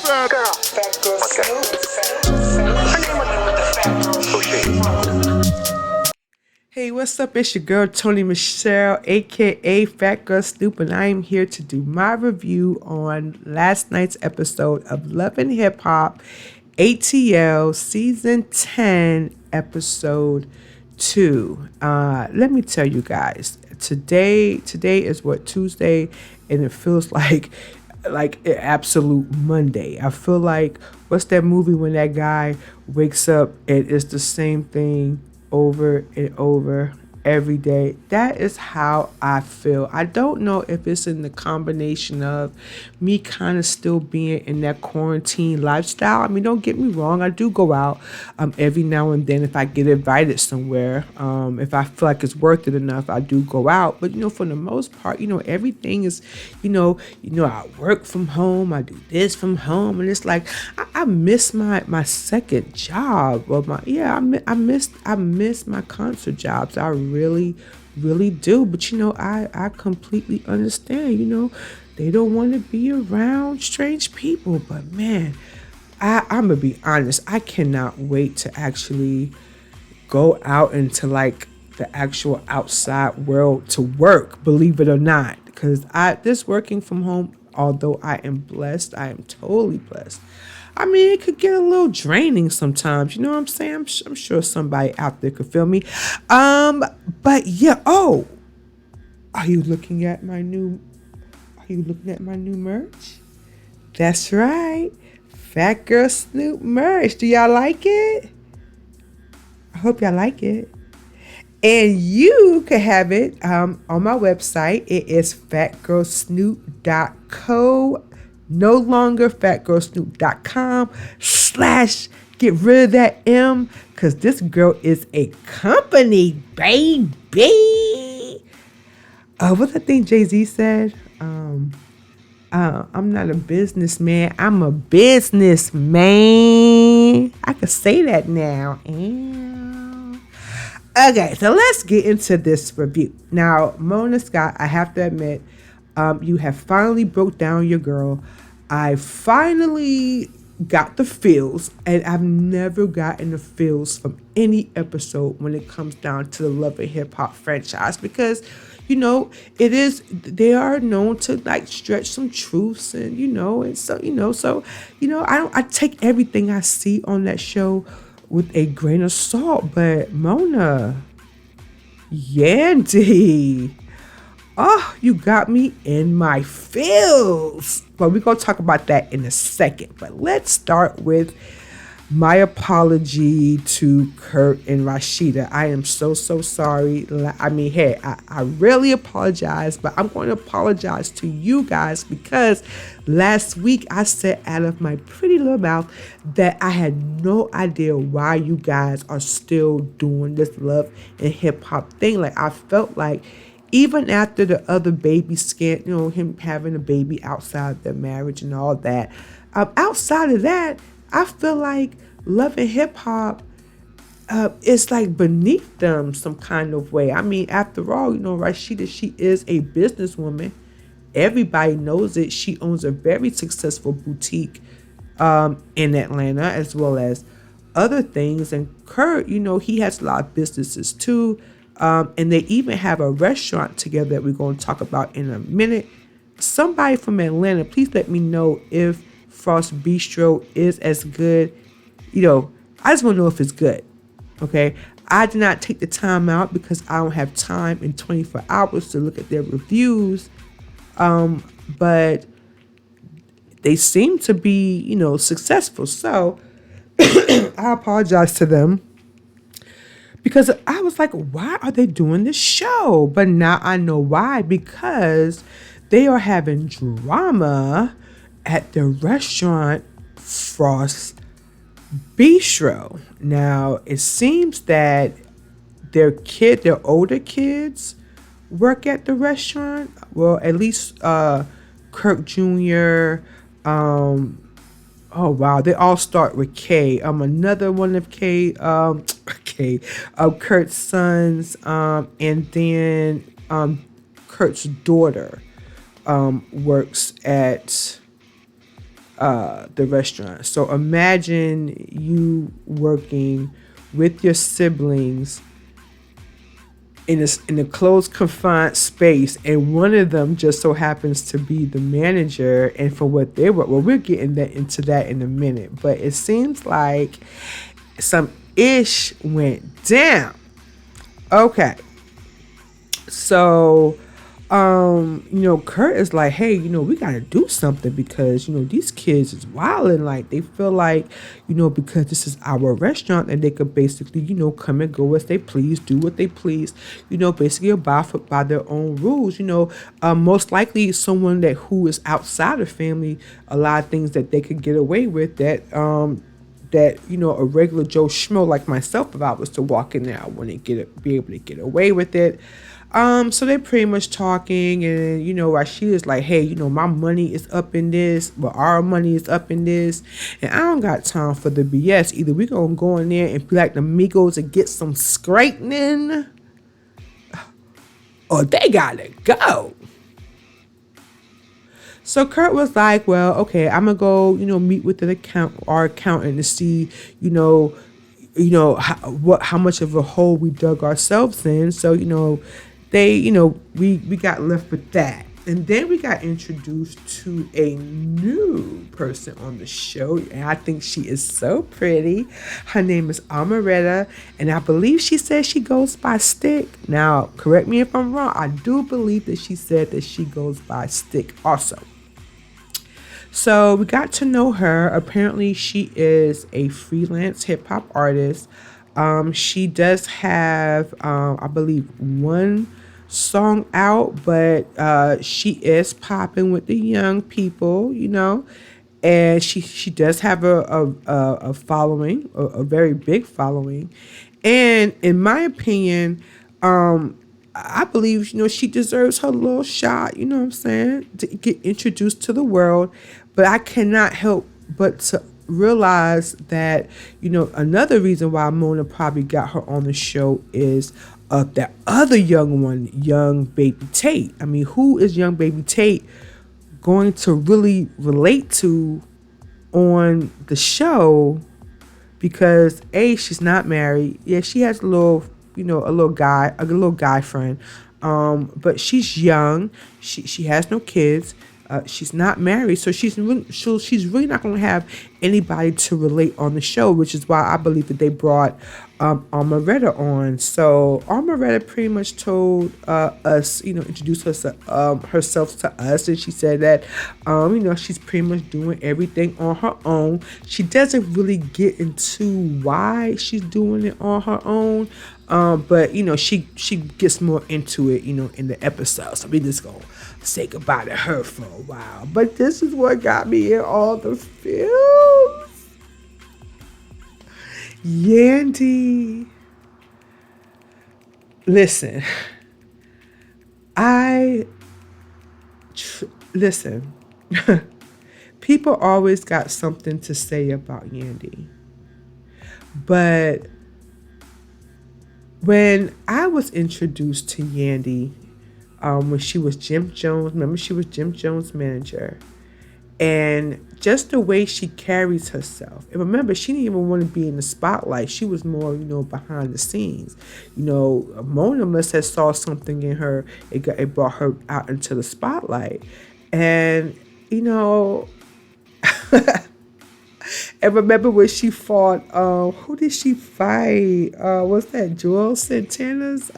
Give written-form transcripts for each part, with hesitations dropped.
said, girl, fat girl Snoop. Her name was Fat Girl Snoop. Hey, what's up? It's your girl Tony Michelle, aka Fat Girl Snoop, and I am here to do my review on last night's episode of Love and Hip Hop ATL Season 10, Episode 2. Let me tell you guys, today is what, Tuesday, and it feels like an absolute Monday. I feel like, what's that movie when that guy wakes up and it's the same thing over and over every day? That is how I feel. I don't know if it's in the combination of me kind of still being in that quarantine lifestyle. I mean, don't get me wrong, I do go out every now and then if I get invited somewhere. If I feel like it's worth it enough, I do go out. But for the most part, everything is, I work from home, I do this from home, and it's like I miss my second job. Or I miss my concert jobs. I really do. But I completely understand. They don't want to be around strange people. But man, I'm gonna be honest, I cannot wait to actually go out into like the actual outside world to work, believe it or not. Because this working from home, although I am blessed, I am totally blessed. I mean, it could get a little draining sometimes. You know what I'm saying? I'm sure somebody out there could feel me. But yeah. Oh, are you looking at my new merch? That's right, Fat Girl Snoop merch. Do y'all like it? I hope y'all like it. And you can have it on my website. It is fatgirlsnoop.co. No longer fatgirlsnoop.com / get rid of that M, because this girl is a company, baby. What's the thing Jay-Z said? I'm not a businessman. I'm a businessman. I could say that now. Okay, so let's get into this review. Now, Mona Scott, I have to admit, you have finally broke down your girl. I finally got the feels, and I've never gotten the feels from any episode when it comes down to the Love and Hip Hop franchise, because they are known to like stretch some truths, and I take everything I see on that show with a grain of salt. But Mona, Yandy, oh, you got me in my feels. But we're going to talk about that in a second. But let's start with my apology to Kurt and Rasheeda. I am so sorry. I mean, hey, I really apologize, but I'm going to apologize to you guys because last week I said out of my pretty little mouth that I had no idea why you guys are still doing this love and hip hop thing. Like, I felt like even after the other baby scandal, him having a baby outside their marriage and all that, outside of that, I feel like Love and Hip Hop is like beneath them some kind of way. I mean, after all, Rasheeda, she is a businesswoman. Everybody knows it. She owns a very successful boutique in Atlanta, as well as other things. And Kurt, he has a lot of businesses too. And they even have a restaurant together that we're going to talk about in a minute. Somebody from Atlanta, please let me know if Frost Bistro is as good. I just want to know if it's good. Okay. I did not take the time out because I don't have time in 24 hours to look at their reviews. But they seem to be, successful. So I apologize to them because I was like, why are they doing this show? But now I know why, because they are having drama at the restaurant Frost Bistro. Now, it seems that their older kids work at the restaurant. Well, at least Kirk Jr. Oh wow, they all start with K. Another one of Kurt's sons, and then Kurt's daughter works at the restaurant. So imagine you working with your siblings in a closed confined space, and one of them just so happens to be the manager. And for what they were, well, we're getting that into that in a minute, but it seems like some ish went down. Okay, so Kurt is like, hey, we gotta do something because these kids is wilding. Like they feel like, because this is our restaurant and they could basically, come and go as they please, do what they please, basically abide by their own rules. Most likely someone who is outside of family, a lot of things that they could get away with that a regular Joe Schmo like myself, if I was to walk in there, I wouldn't be able to get away with it. So they're pretty much talking, and Rasheeda's like, hey, my money is up in this, but our money is up in this, and I don't got time for the BS. Either we gonna go in there and be like the Migos and get some straightening, or they gotta go. So Kurt was like, well, okay, I'm gonna go, meet with our accountant to see, how much of a hole we dug ourselves in. So, we got left with that. And then we got introduced to a new person on the show. And I think she is so pretty. Her name is Amaretta. And I believe she says she goes by Stick. Now, correct me if I'm wrong. I do believe that she said that she goes by Stick also. So we got to know her. Apparently, she is a freelance hip hop artist. She does have, I believe, one song out, but she is popping with the young people, and she does have a following, a very big following, and in my opinion, I believe, she deserves her little shot, you know what I'm saying, to get introduced to the world. But I cannot help but to realize that, another reason why Mona probably got her on the show is that other young one, young baby Tate. I mean, who is young baby Tate going to really relate to on the show? Because she's not married. Yeah, she has a little guy friend. But she's young. She has no kids. She's not married, so she's really not going to have anybody to relate on the show, which is why I believe that they brought Amaretta on. So Amaretta pretty much told us, introduced herself to us, and she said that, she's pretty much doing everything on her own. She doesn't really get into why she's doing it on her own, but she gets more into it, in the episode. So we just gonna say goodbye to her for a while. But this is what got me in all the feels. Yandy. Listen. Listen. People always got something to say about Yandy. But when I was introduced to Yandy, when she was Jim Jones, remember she was Jim Jones' manager, and just the way she carries herself. And remember, she didn't even want to be in the spotlight. She was more, behind the scenes. Mona must have saw something in her. It brought her out into the spotlight, and and remember when she fought, who did she fight? What's that, Joel Santana's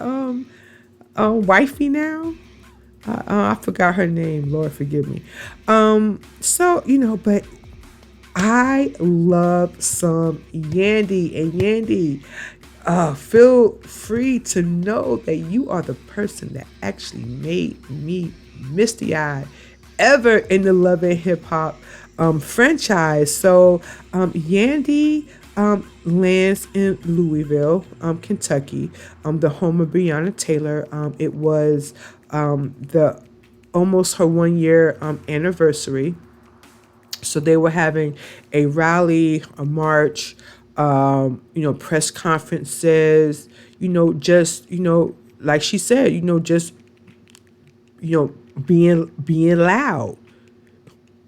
wifey now? I forgot her name. Lord forgive me. But I love some Yandy. And Yandy, feel free to know that you are the person that actually made me misty-eyed ever in the Love and Hip Hop franchise. So Yandy lands in Louisville, Kentucky, the home of Breonna Taylor. It was the almost her 1 year anniversary. So they were having a rally, a march, press conferences, like she said, just being loud.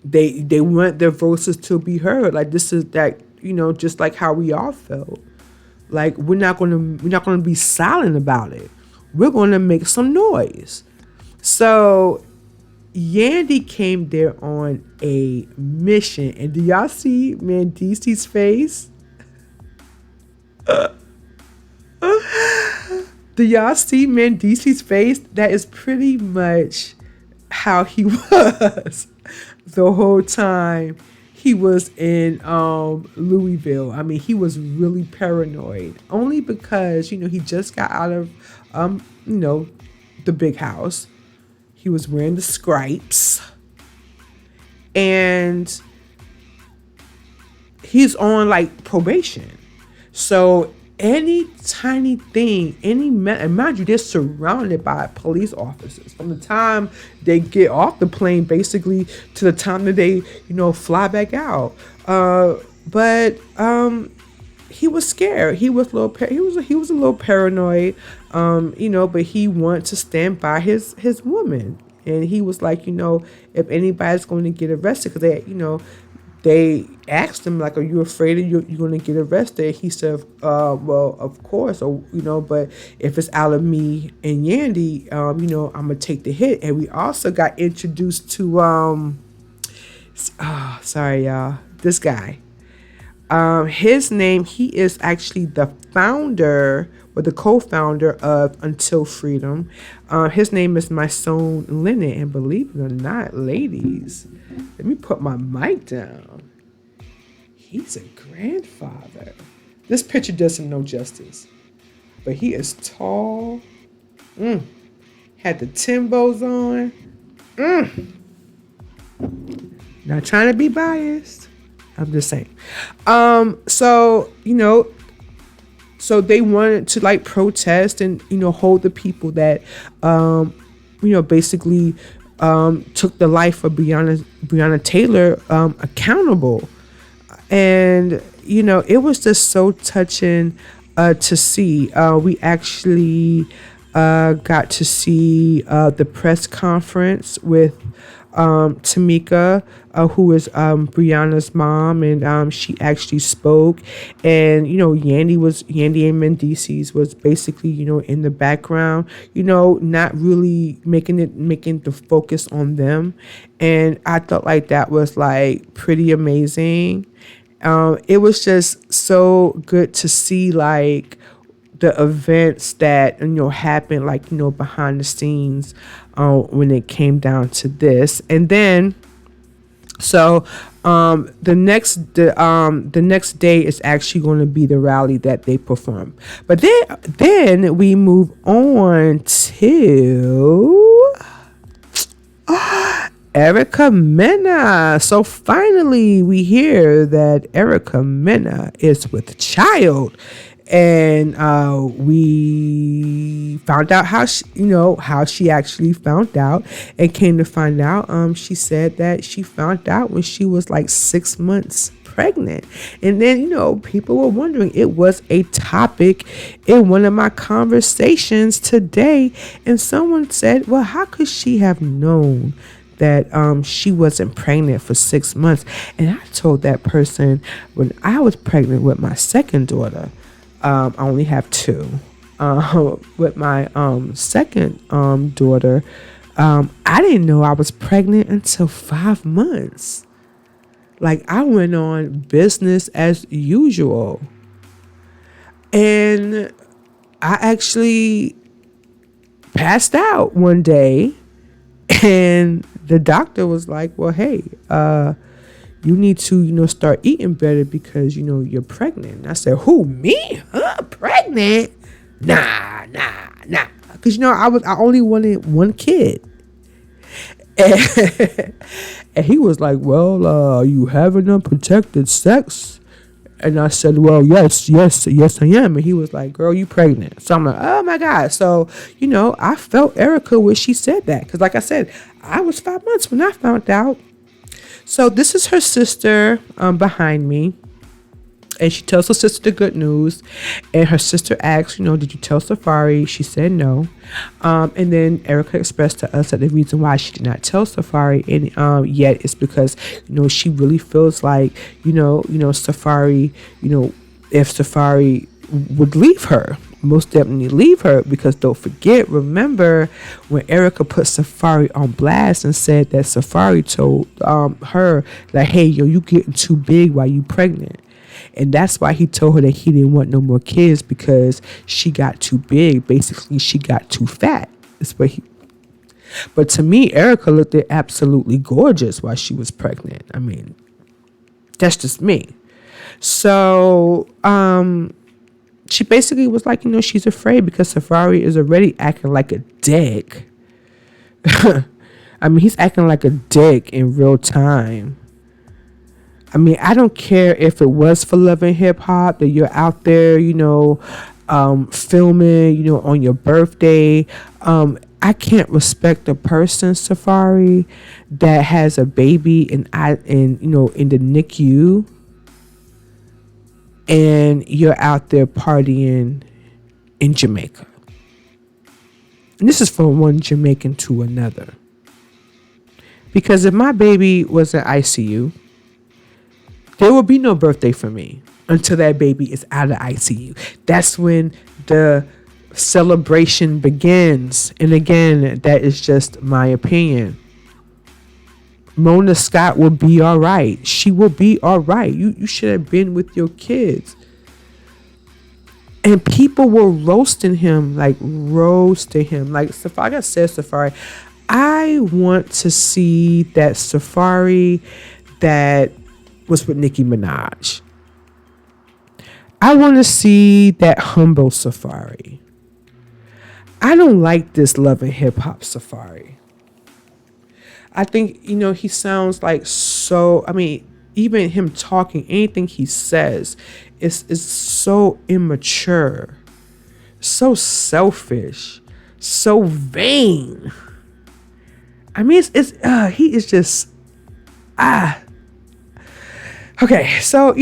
they want their voices to be heard. Like, this is that, just like how we all felt. Like, we're not gonna be silent about it. We're gonna make some noise. So Yandy came there on a mission, and do y'all see Mandisi's face? Do y'all see Mandisi's face? That is pretty much how he was the whole time he was in Louisville. I mean, he was really paranoid, only because he just got out of the big house. He was wearing the stripes, and he's on like probation. So any tiny thing, and mind you, they're surrounded by police officers from the time they get off the plane, basically, to the time that they, fly back out. But he was scared. He was a little paranoid. But he wanted to stand by his woman, and he was like, if anybody's going to get arrested, because they asked him, like, are you afraid you're going to get arrested? He said, well, of course, but if it's out of me and Yandy, I'm going to take the hit. And we also got introduced to, sorry, y'all, this guy. His name, he is actually the founder or the co-founder of Until Freedom. His name is Mysone Lennon, and believe it or not, ladies, let me put my mic down. He's a grandfather. This picture does him no justice, but he is tall. Had the Timbos on. Not trying to be biased. I'm just saying. So they wanted to like protest and, hold the people that, basically took the life of Breonna Taylor accountable. And, it was just so touching to see. We actually got to see the press conference with Tamika, who is Breonna's mom, and she actually spoke. And Yandy and Mendices was basically in the background, not really making the focus on them. And I thought like that was like pretty amazing. It was just so good to see like the events that happened, like behind the scenes when it came down to this. And then so the next day is actually going to be the rally that they perform. But then we move on to Erica Mena. So finally we hear that Erica Mena is with child. And we found out how she actually found out, and came to find out, she said that she found out when she was like 6 months pregnant. And then, people were wondering, it was a topic in one of my conversations today. And someone said, well, how could she have known that she wasn't pregnant for 6 months? And I told that person, when I was pregnant with my second daughter, I only have two. With my second daughter, I didn't know I was pregnant until 5 months. Like, I went on business as usual. And I actually passed out one day, and the doctor was like, well, hey, you need to, start eating better because, you're pregnant. And I said, who, me? Huh? Pregnant? Nah. Because, I only wanted one kid. And he was like, well, are you having unprotected sex? And I said, well, yes, I am. And he was like, girl, you pregnant. So I'm like, oh my God. So, I felt Erica when she said that. Because like I said, I was 5 months when I found out. So this is her sister behind me. And she tells her sister the good news. And her sister asks, did you tell Safare? She said no. And then Erica expressed to us that the reason why she did not tell Safare yet is because, she really feels like, Safare, if Safare would leave her, most definitely leave her, because don't forget, remember when Erica put Safare on blast and said that Safare told her like, hey, yo, you getting too big while you pregnant. And that's why he told her that he didn't want no more kids, because she got too big. Basically, she got too fat. That's what he. But to me, Erica looked absolutely gorgeous while she was pregnant. I mean, that's just me. So, she basically was like, she's afraid because Safare is already acting like a dick. I mean, he's acting like a dick in real time. I mean, I don't care if it was for Love and Hip Hop that you're out there, filming, on your birthday. I can't respect a person, Safare, that has a baby in the NICU, and you're out there partying in Jamaica. And this is from one Jamaican to another. Because if my baby was in ICU, there will be no birthday for me until that baby is out of ICU. That's when the celebration begins. And again, that is just my opinion. Mona Scott will be all right. She will be all right. You should have been with your kids. And people were roasting him. Like Safare said, Safare, I want to see that Safare that was with Nicki Minaj. I want to see that humble Safare. I don't like this Love and Hip Hop Safare. I think, he sounds like even him talking, anything he says is so immature, so selfish, so vain. I mean, he is just, okay. So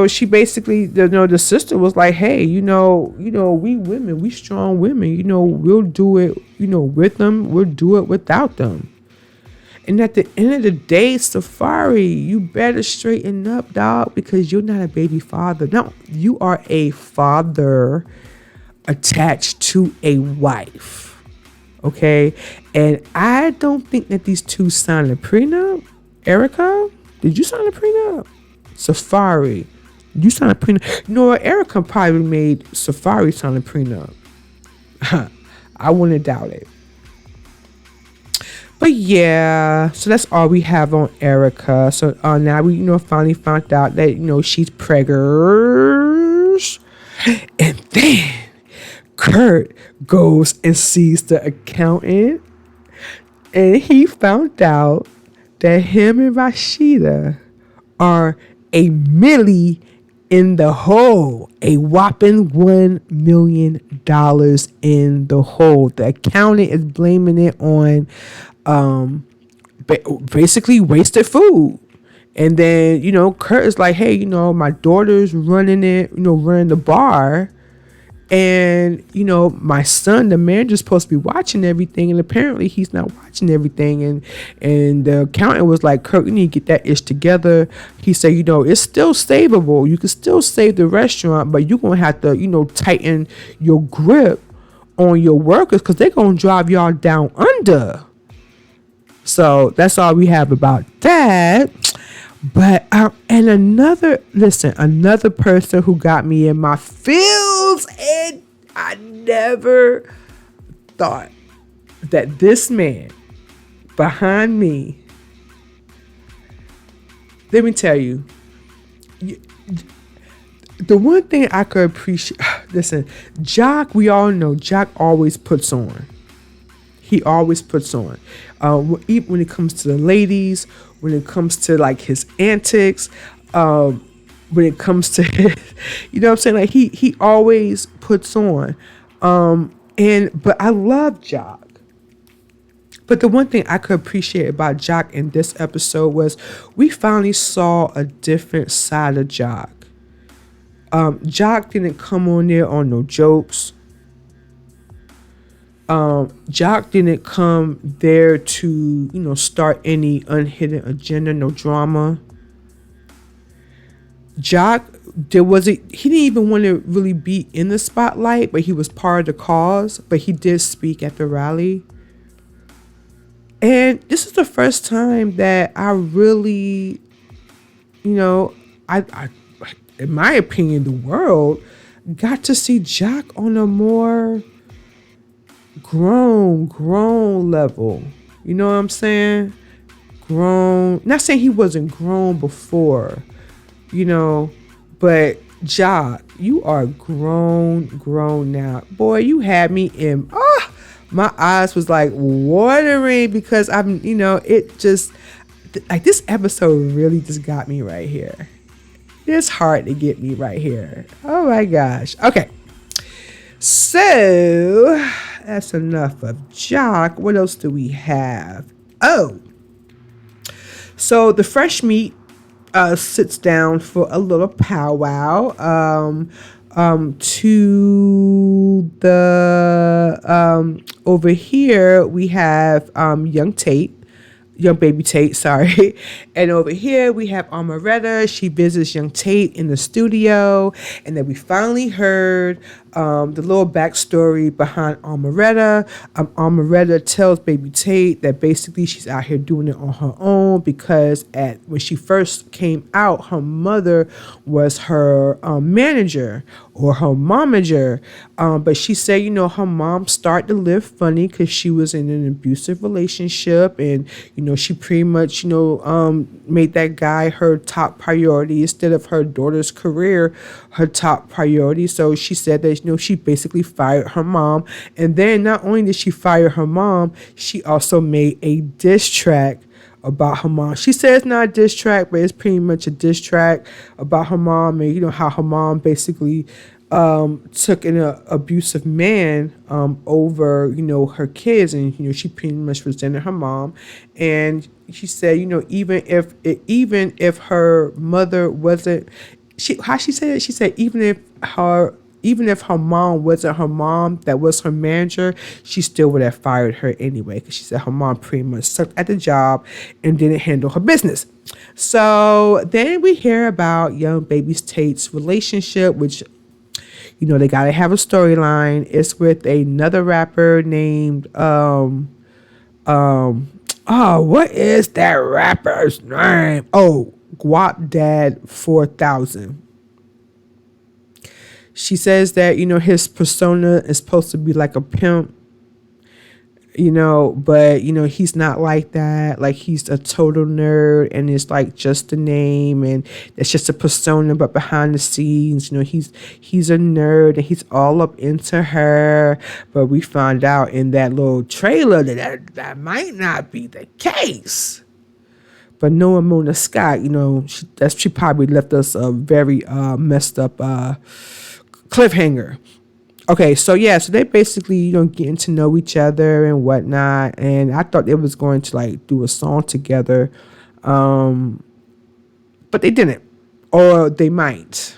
she basically, the sister was like, hey, we women, we strong women, we'll do it, with them, we'll do it without them. And at the end of the day, Safare, you better straighten up, dog, because you're not a baby father. No, you are a father attached to a wife. Okay? And I don't think that these two signed a prenup. Erica, did you sign a prenup? Safare, you signed a prenup? No, Erica probably made Safare sign a prenup. I wouldn't doubt it. But yeah, so that's all we have on Erica. So now we, finally found out that, she's preggers. And then Kurt goes and sees the accountant. And he found out that him and Rasheeda are a milli in the hole, a whopping $1 million in the hole. The accountant is blaming it on basically wasted food. And then, Kurt is like, hey, my daughter's running it, running the bar. And, my son, the manager's supposed to be watching everything. And apparently he's not watching everything. And the accountant was like, Kurt, you need to get that ish together. He said, it's still savable. You can still save the restaurant, but you're going to have to, tighten your grip on your workers, because they're going to drive y'all down under. So that's all we have about that. But and another person who got me in my feels, and I never thought that this man behind me, let me tell you, the one thing I could appreciate, listen, Jock, we all know Jock always puts on. He always puts on. Even when it comes to the ladies, when it comes to like his antics, when it comes to his, what I'm saying? Like he always puts on. But I love Jock. But the one thing I could appreciate about Jock in this episode was we finally saw a different side of Jock. Jock didn't come on there on no jokes. Jock didn't come there to, start any unhidden agenda, no drama. Jock, he didn't even want to really be in the spotlight, but he was part of the cause. But he did speak at the rally. And this is the first time that I really, I in my opinion, the world got to see Jock on a more grown level. You know what I'm saying? Grown. Not saying he wasn't grown before, but Jock, you are grown now. Boy, you had me in, my eyes was like watering because it just, like, this episode really just got me right here. It's hard to get me right here. Oh my gosh. Okay. So that's enough of Jock. What else do we have? Oh. So the fresh meat sits down for a little powwow. To the over here we have young baby Tate, sorry. And over here we have Amaretta. She visits young Tate in the studio. And then we finally heard the little backstory behind Amaretta. Amaretta tells baby Tate that basically she's out here doing it on her own because when she first came out, her mother was her manager or her momager. But she said, her mom started to live funny because she was in an abusive relationship. And, she pretty much, made that guy her top priority instead of her daughter's career, her top priority. So she said that, she basically fired her mom. And then not only did she fire her mom, she also made a diss track about her mom. She says it's not a diss track, but it's pretty much a diss track about her mom and, how her mom basically took an abusive man over, her kids. And, she pretty much resented her mom. And she said, even if her mother wasn't, how she said it? She said, even if her mom wasn't her mom, that was her manager, she still would have fired her anyway. Because she said her mom pretty much sucked at the job and didn't handle her business. So then we hear about young baby Tate's relationship, which, they got to have a storyline. It's with another rapper named, what is that rapper's name? Oh, Guap Dad 4000. She says that, his persona is supposed to be like a pimp, but, he's not like that. Like, he's a total nerd and it's like just a name and it's just a persona, but behind the scenes, he's a nerd and he's all up into her. But we found out in that little trailer that might not be the case. But knowing Mona Scott, she probably left us a very messed up cliffhanger. Okay, so they basically, getting to know each other and whatnot. And I thought they was going to like do a song together. But they didn't. Or they might.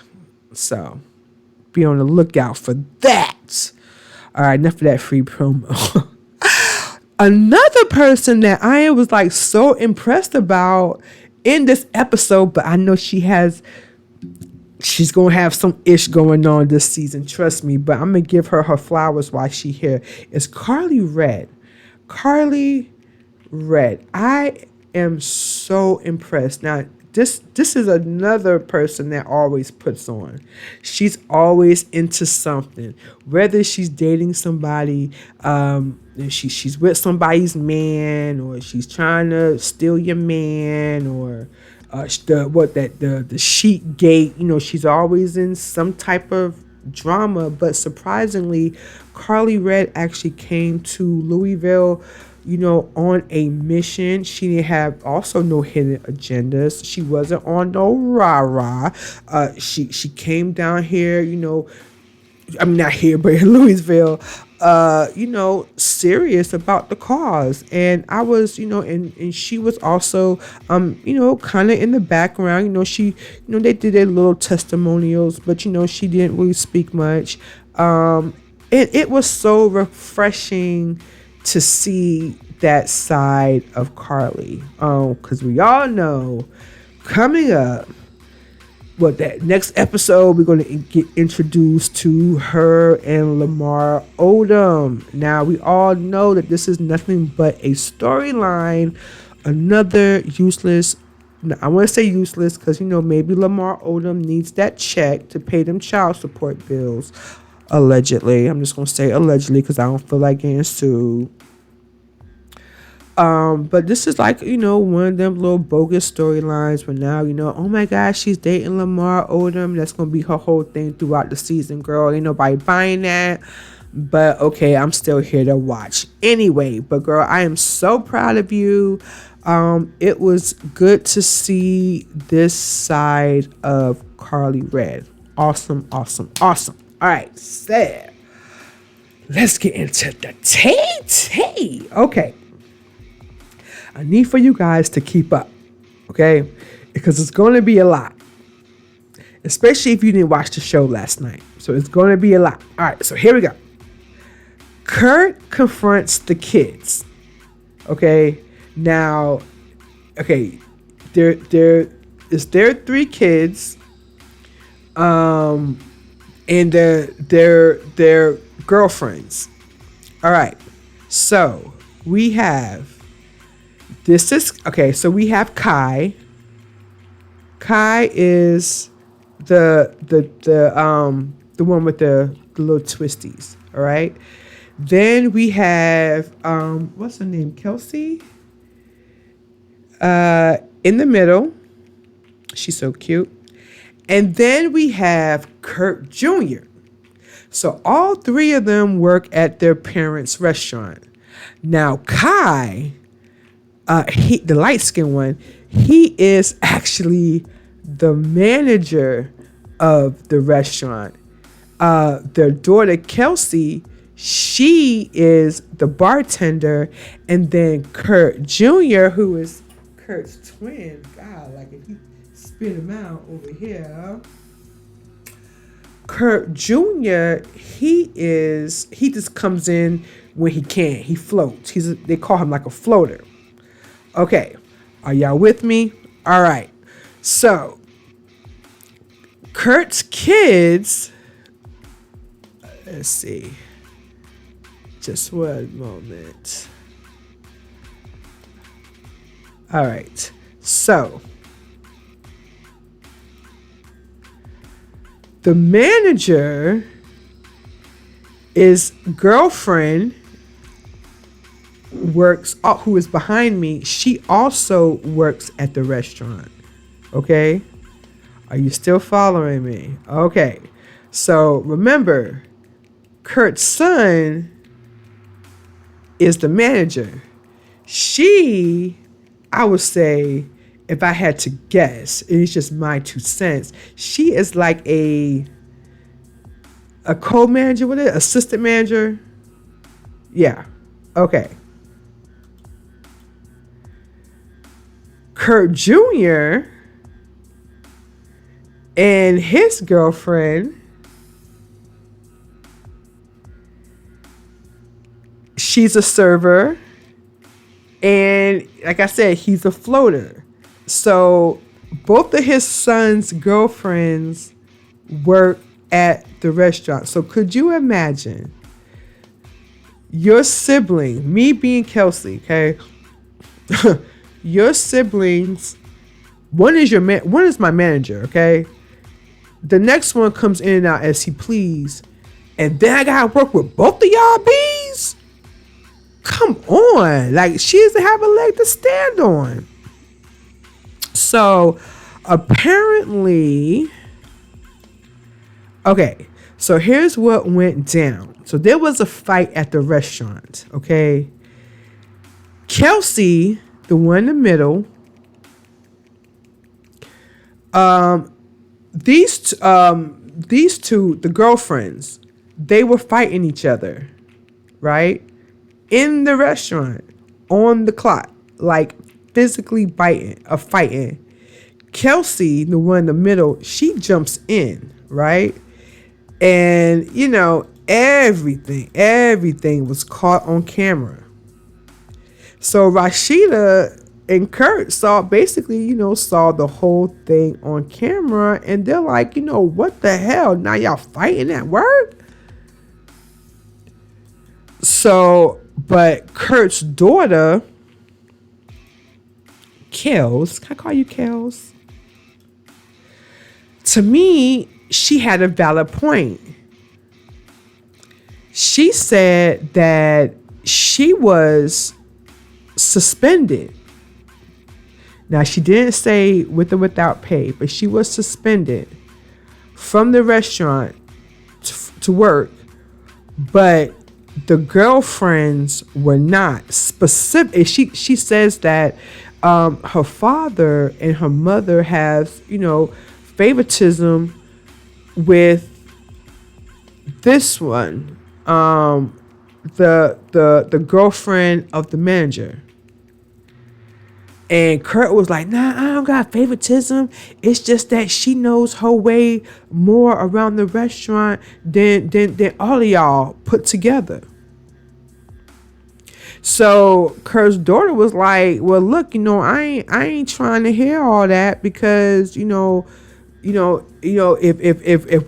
So be on the lookout for that. All right, enough of that free promo. Another person that I was like so impressed about in this episode, but I know she's going to have some ish going on this season. Trust me. But I'm going to give her flowers while she's here. It's Carly Red. Carly Red. I am so impressed. Now, this is another person that always puts on. She's always into something. Whether she's dating somebody, she's with somebody's man, or she's trying to steal your man, or the sheet gate, she's always in some type of drama. But surprisingly, Carly Red actually came to Louisville, on a mission. She didn't have also no hidden agendas. She wasn't on no rah-rah. She came down here, I mean, not here, but in Louisville, serious about the cause. And I was, and she was also, kind of in the background. They did their little testimonials, but, she didn't really speak much. It was so refreshing to see that side of Carly. Because we all know coming up, that next episode, we're going to get introduced to her and Lamar Odom. Now, we all know that this is nothing but a storyline, another useless. I want to say useless because, maybe Lamar Odom needs that check to pay them child support bills. Allegedly. I'm just going to say allegedly because I don't feel like getting sued. But this is like, one of them little bogus storylines where now, oh my gosh, she's dating Lamar Odom. That's going to be her whole thing throughout the season, girl. Ain't nobody buying that. But okay, I'm still here to watch anyway. But girl, I am so proud of you. It was good to see this side of Carly Red. Awesome. All right, so let's get into the tea. Okay. I need for you guys to keep up, okay? Because it's going to be a lot, especially if you didn't watch the show last night. So it's going to be a lot. All right, so here we go. Kurt confronts the kids, okay? Now, okay, there is their 3 kids, and their girlfriends. All right, so we have. So we have Kai. Kai is the one with the little twisties. All right. Then we have what's her name? Kelsey. In the middle. She's so cute. And then we have Kurt Jr. So all 3 of them work at their parents' restaurant. Now Kai, the light-skinned one, he is actually the manager of the restaurant. Their daughter, Kelsey, she is the bartender. And then Kurt Jr., who is Kurt's twin. God, like if you spit him out over here. Kurt Jr., he just comes in when he can. He floats. They call him like a floater. Okay, are y'all with me? All right. So, Kurt's kids, let's see. Just one moment. All right. So, the manager is girlfriend who is behind me. She also works at the restaurant. Okay? Are you still following me? Okay. So remember, Kurt's son is the manager. She, I would say, if I had to guess, it's just my 2 cents. She is like a co-manager with it, assistant manager. Yeah. Okay. Kurt Jr. and his girlfriend, she's a server. And like I said, he's a floater. So both of his son's girlfriends work at the restaurant. So could you imagine your sibling, me being Kelsey, okay? Your siblings, one is my manager, okay? The next one comes in and out as he please. And then I gotta work with both of y'all bees? Come on. Like, she doesn't have a leg to stand on. So, apparently, okay, so here's what went down. So there was a fight at the restaurant, okay? Kelsey, the one in the middle, these two, the girlfriends, they were fighting each other, right? In the restaurant, on the clock, like physically fighting. Kelsey, the one in the middle, she jumps in, right? And, everything was caught on camera. So Rasheeda and Kurt saw the whole thing on camera, and they're like, what the hell? Now y'all fighting at work? So, but Kurt's daughter, Kels, can I call you Kels? To me, she had a valid point. She said that she was suspended. Now, she didn't say with or without pay, but she was suspended from the restaurant to work, but the girlfriends were not specific. She says that her father and her mother have, favoritism with this one, the girlfriend of the manager. And Kurt was like, nah, I don't got favoritism. It's just that she knows her way more around the restaurant than all of y'all put together. So Kurt's daughter was like, well, look, I ain't trying to hear all that, because, if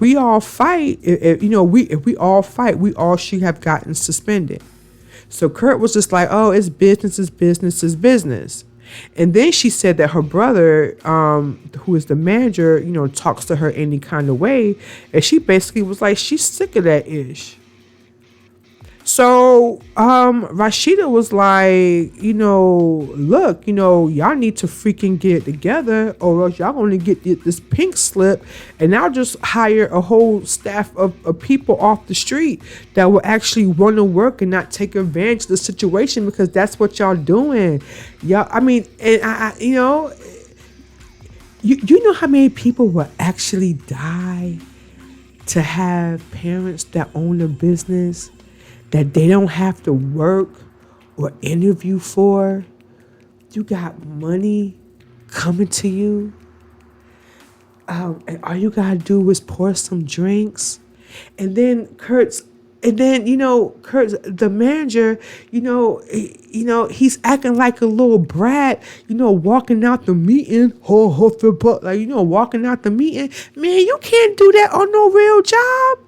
we all fight, if we all fight, we all should have gotten suspended. So Kurt was just like, oh, it's business, is business, is business. And then she said that her brother, who is the manager, talks to her any kind of way. And she basically was like, she's sick of that ish. So Rasheeda was like, look, y'all need to freaking get it together, or else y'all gonna get this pink slip, and I'll just hire a whole staff of people off the street that will actually want to work and not take advantage of the situation, because that's what y'all doing. Y'all, I mean, and you know how many people will actually die to have parents that own a business that they don't have to work or interview for? You got money coming to you, and all you gotta do is pour some drinks. And then Kurt's the manager, he's acting like a little brat, walking out the meeting, walking out the meeting. Man, you can't do that on no real job.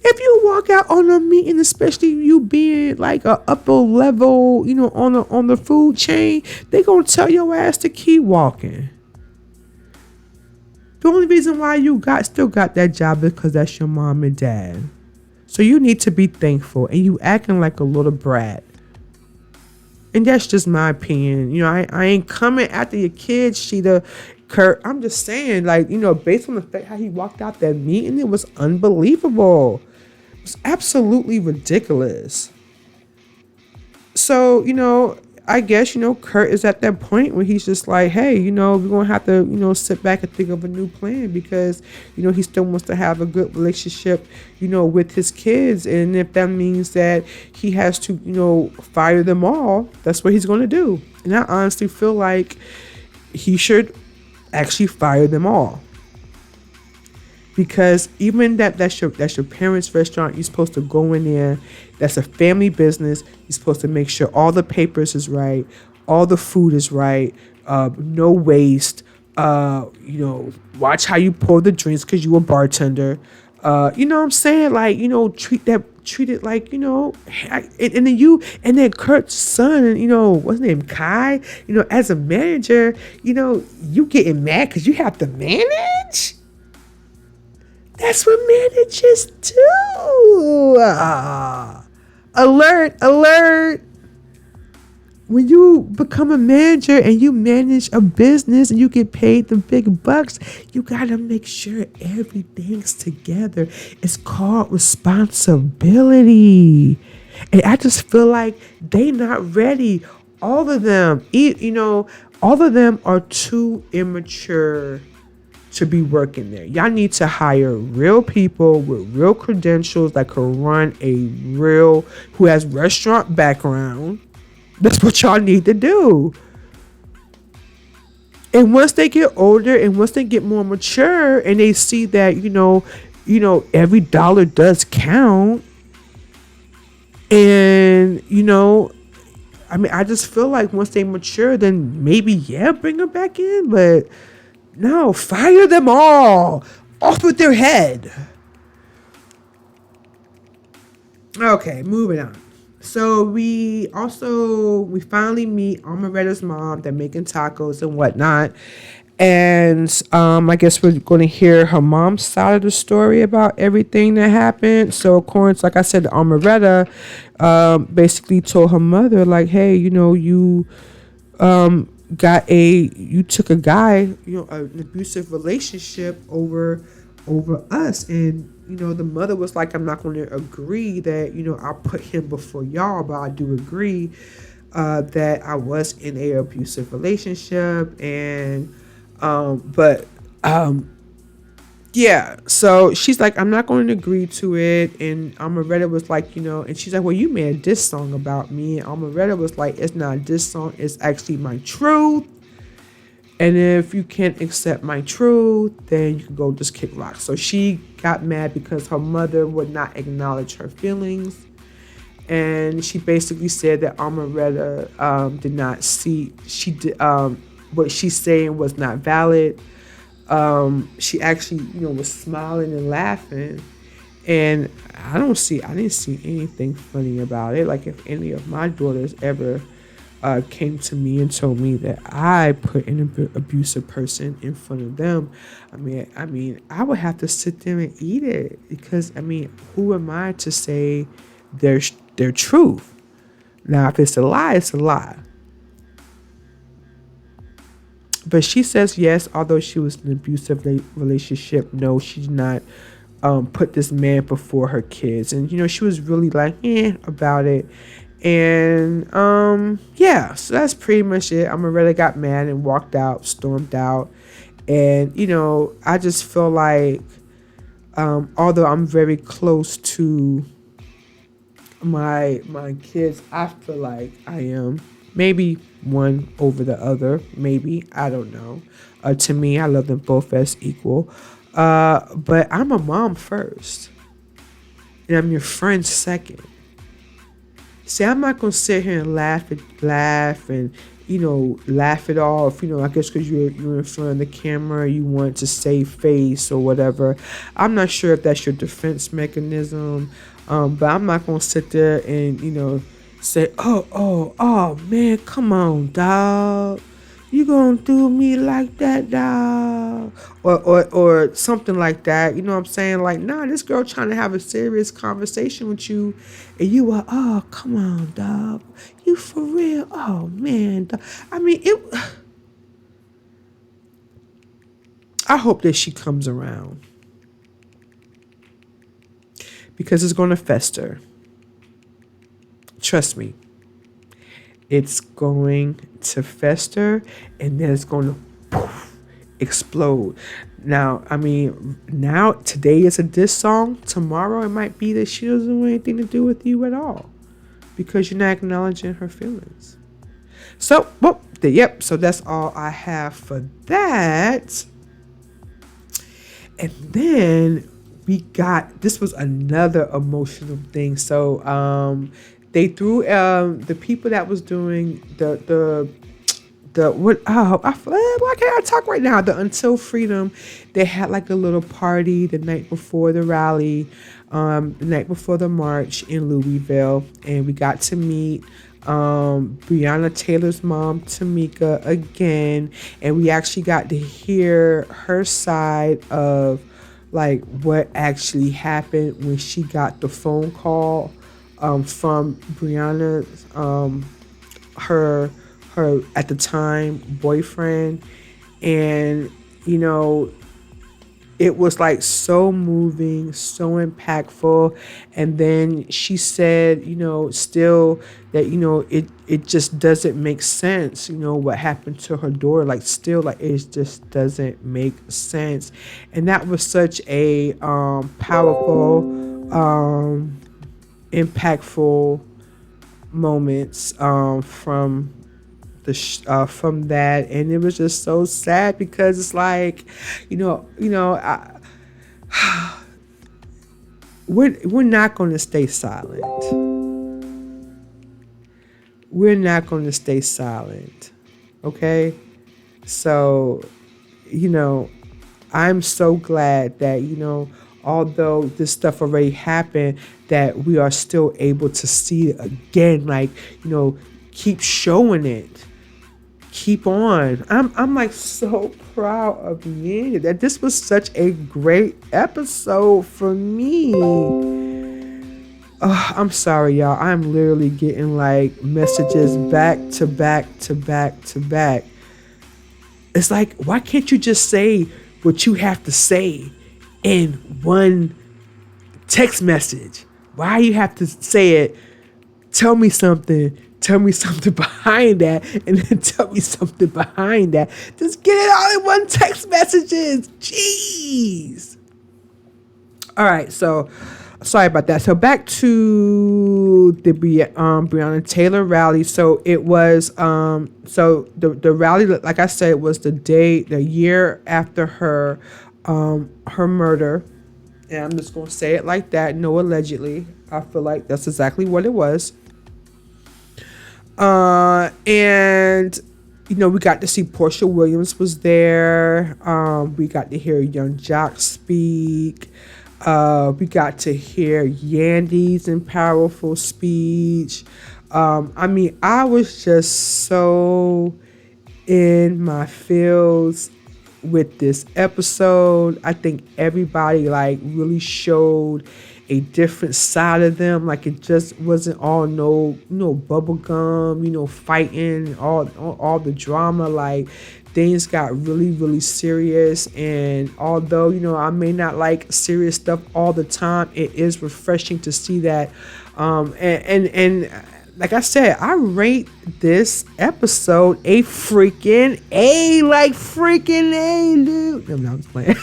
If you walk out on a meeting, especially you being like a upper level, on the food chain, they gonna tell your ass to keep walking. The only reason why you still got that job is because that's your mom and dad. So you need to be thankful, and you acting like a little brat. And that's just my opinion. I ain't coming after your kids, Sheeta, Kurt. I'm just saying, based on the fact how he walked out that meeting, it was unbelievable. It was absolutely ridiculous. So, I guess, Kurt is at that point where he's just like, hey, we're going to have to, sit back and think of a new plan, because, he still wants to have a good relationship, with his kids. And if that means that he has to, fire them all, that's what he's going to do. And I honestly feel like he should actually fire them all. Because even that's your parents' restaurant, you're supposed to go in there. That's a family business. You're supposed to make sure all the papers is right, all the food is right, no waste. Watch how you pour the drinks because you a bartender. You know what I'm saying? Treat it like, and then Kurt's son, what's his name, Kai, as a manager, you getting mad because you have to manage. That's what managers do. Alert. When you become a manager and you manage a business and you get paid the big bucks, you got to make sure everything's together. It's called responsibility. And I just feel like they not ready. All of them, all of them are too immature to be working there. Y'all need to hire real people with real credentials that can run who has restaurant background. That's what y'all need to do. And once they get older and once they get more mature and they see that, every dollar does count. And, I just feel like once they mature, then maybe, bring them back in. But no, fire them all off with their head. Okay, moving on. So we finally meet Amaretta's mom. They're making tacos and whatnot. And I guess we're going to hear her mom's side of the story about everything that happened. So, of course, like I said, Amaretta basically told her mother, like, hey, you you took a guy, an abusive relationship over us. And, the mother was like, I'm not going to agree that, I'll put him before y'all, but I do agree that I was in a abusive relationship. And so she's like, I'm not going to agree to it. And Amaretta was like, and she's like, well, you made a diss song about me. And Amaretta was like, it's not a diss song, it's actually my truth. And if you can't accept my truth, then you can go just kick rocks. So she got mad because her mother would not acknowledge her feelings. And she basically said that Amaretta did not see, what she's saying was not valid. She actually, was smiling and laughing. And I didn't see anything funny about it. Like, if any of my daughters ever came to me and told me that I put an abusive person in front of them, I mean, I would have to sit there and eat it, because who am I to say their truth? Now, if it's a lie, it's a lie. But she says yes, although she was in an abusive relationship, no, she did not put this man before her kids. And, she was really like, about it. And, so that's pretty much it. Amaretta got mad and walked out, stormed out. And, I just feel like, although I'm very close to my kids, I feel like I am maybe one over the other, maybe, I don't know. To me, I love them both as equal. But I'm a mom first, and I'm your friend second. See, I'm not gonna sit here and laugh and laugh it off. I guess because you're in front of the camera, you want to save face or whatever. I'm not sure if that's your defense mechanism, but I'm not gonna sit there and say, oh man, come on, dog. You gonna do me like that, dog? Or something like that. You know what I'm saying? Like, nah, this girl trying to have a serious conversation with you, and you are, oh, come on, dog. You for real? Oh man, dog. I hope that she comes around, because it's gonna fester. Trust me, it's going to fester, and then it's going to explode. Now, today is a diss song. Tomorrow, it might be that she doesn't want anything to do with you at all, because you're not acknowledging her feelings. So, so that's all I have for that. And then this was another emotional thing. So, they threw the people that was doing why can't I talk right now? The Until Freedom, they had like a little party the night before the rally, the night before the march in Louisville, and we got to meet Breonna Taylor's mom, Tamika, again, and we actually got to hear her side of like what actually happened when she got the phone call from Breonna's her at the time boyfriend. And it was like so moving, so impactful. And then she said, still that, it just doesn't make sense, what happened to her daughter. Like, still, like, it just doesn't make sense. And that was such a powerful, impactful moments from that. And it was just so sad because it's like, we're not going to stay silent. We're not going to stay silent. Okay? So, I'm so glad that, although this stuff already happened, that we are still able to see it again. Like, keep showing it. Keep on. I'm like so proud of me that this was such a great episode for me. I'm sorry, y'all. I'm literally getting like messages back to back to back to back. It's like, why can't you just say what you have to say in one text message? Why you have to say it? Tell me something behind that, and then tell me something behind that. Just get it all in one text messages. Jeez. All right, so sorry about that. So back to the Breonna Taylor rally. So it was so the rally, like I said, was the year after her murder. And I'm just gonna say it like that. No, allegedly. I feel like that's exactly what it was. And we got to see Portia Williams was there. We got to hear Young Jock speak. We got to hear Yandy's powerful speech. I was just so in my feels with this episode. I think everybody like really showed a different side of them. Like, it just wasn't all no bubble gum, fighting, all the drama. Like, things got really, really serious. And although, I may not like serious stuff all the time, it is refreshing to see that. And like I said, I rate this episode a freaking A, like freaking A, dude. No, I'm just playing.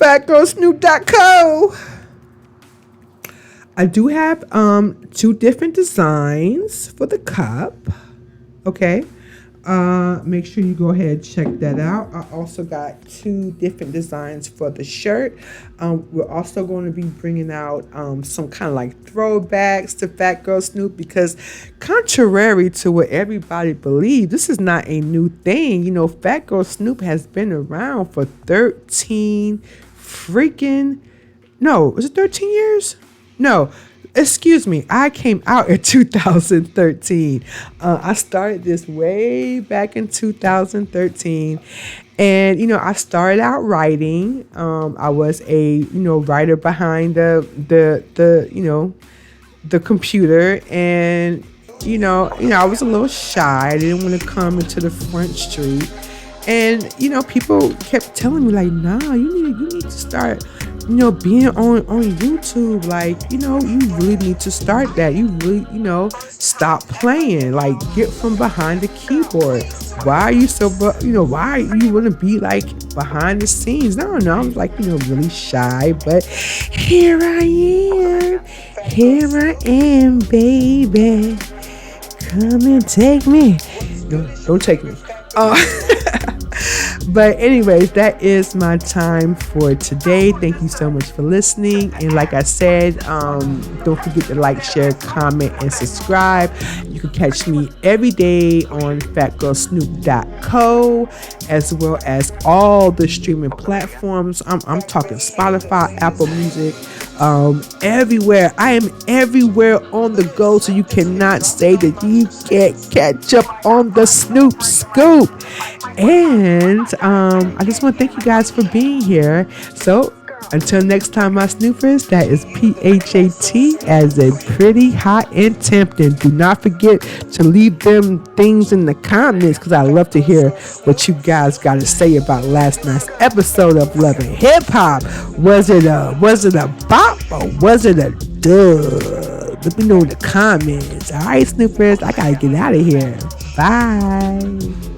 Phatgyrlsnoop.co. I do have 2 different designs for the cup. Okay. Make sure you go ahead and check that out. I also got 2 different designs for the shirt. We're also going to be bringing out some kind of like throwbacks to Phatgyrlsnoop, because contrary to what everybody believes, this is not a new thing. Phatgyrlsnoop has been around for 13 freaking, no, was it 13 years? No, excuse me, I came out in 2013. I started this way back in 2013. And, I started out writing. I was a, writer behind the computer. And, I was a little shy. I didn't want to come into the front street. And, people kept telling me, like, nah, you need to start, being on YouTube. Like, you really need to start that. You really, stop playing. Like, get from behind the keyboard. Why are you so, why you want to be, like, behind the scenes? I don't know. I was, like, really shy. But here I am. Here I am, baby. Come and take me. No, don't take me. But anyways, that is my time for today. Thank you so much for listening. And like I said, don't forget to like, share, comment, and subscribe. You can catch me every day on Phatgyrlsnoop.co, as well as all the streaming platforms. I'm talking Spotify, Apple Music, everywhere. I am everywhere on the go, so you cannot say that you can't catch up on the Snoop Scoop. And I just want to thank you guys for being here. So Until next time, my snoopers, that is PHAT as a pretty hot and tempting. Do not forget to leave them things in the comments because I love to hear what you guys got to say about last night's episode of Love and Hip Hop. Was it a bop or was it a dub? Let me know in the comments. All right, snoopers, I got to get out of here. Bye.